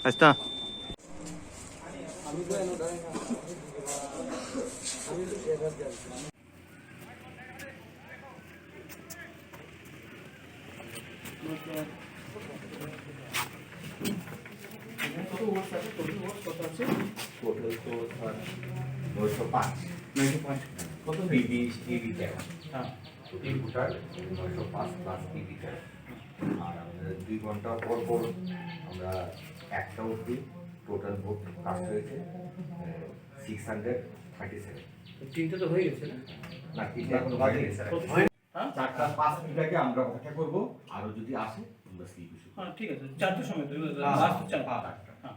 Está. Total তো 905 কত বিবি TV tag হ্যাঁ এই ভোটার 905 প্লাস টিভি ট্যাগ আর আমাদের 2 ঘন্টা পর পর আমরা একটা অবধি টোটাল ভোট কাস্ট হয়েছে 637 তিনটে তো হয়ে গেছে না না তিনটা এখন বাকি আছে চারটা 5 মিনিটে আমরা অপেক্ষা করব আর যদি আসে আমরা স্লিপ ইস্যু হ্যাঁ ঠিক আছে চারটের সময় তো লাস্ট চার হ্যাঁ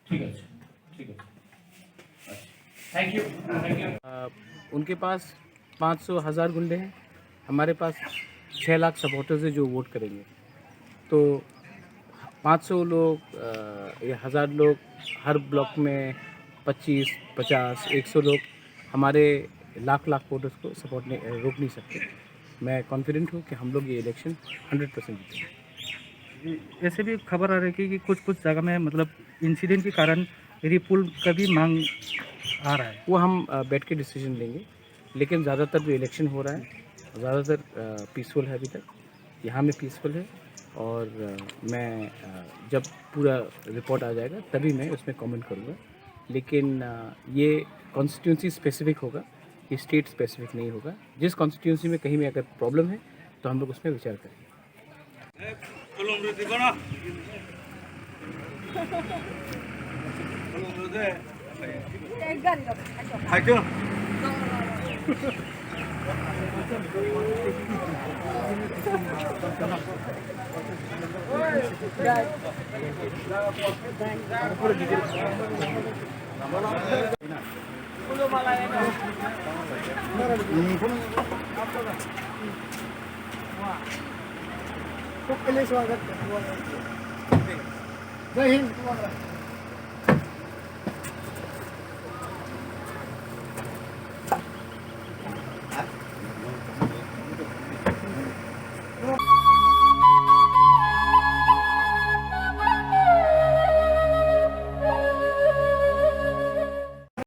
ঠিক আছে थैंक यू उनके पास 500,000 गुंडे हैं, हमारे पास 6 लाख सपोर्टर्स हैं जो वोट करेंगे। तो 500 लोग या 1000 लोग हर ब्लॉक में 25, 50, 100 लोग हमारे लाख वोटर्स को सपोर्ट नहीं रोक नहीं सकते। मैं कॉन्फिडेंट हूँ कि हम लोग ये इलेक्शन 100% जीतेंगे। ऐसे भी खबर आ रही है कि कुछ जगह में मतलब इंसिडेंट के कारण रिपुल का भी मांग आ रहा है, वो हम बैठ के डिसीजन लेंगे, लेकिन ज़्यादातर जो इलेक्शन हो रहा है ज़्यादातर पीसफुल है अभी तक, यहाँ में पीसफुल है। और मैं जब पूरा रिपोर्ट आ जाएगा तभी मैं उसमें कमेंट करूँगा, लेकिन ये कॉन्स्टिट्यूंसी स्पेसिफिक होगा, ये स्टेट स्पेसिफिक नहीं होगा। जिस कॉन्स्टिट्यूंसी में कहीं में अगर प्रॉब्लम है तो हम लोग उसमें विचार करेंगे। स्वागत जय हिंद।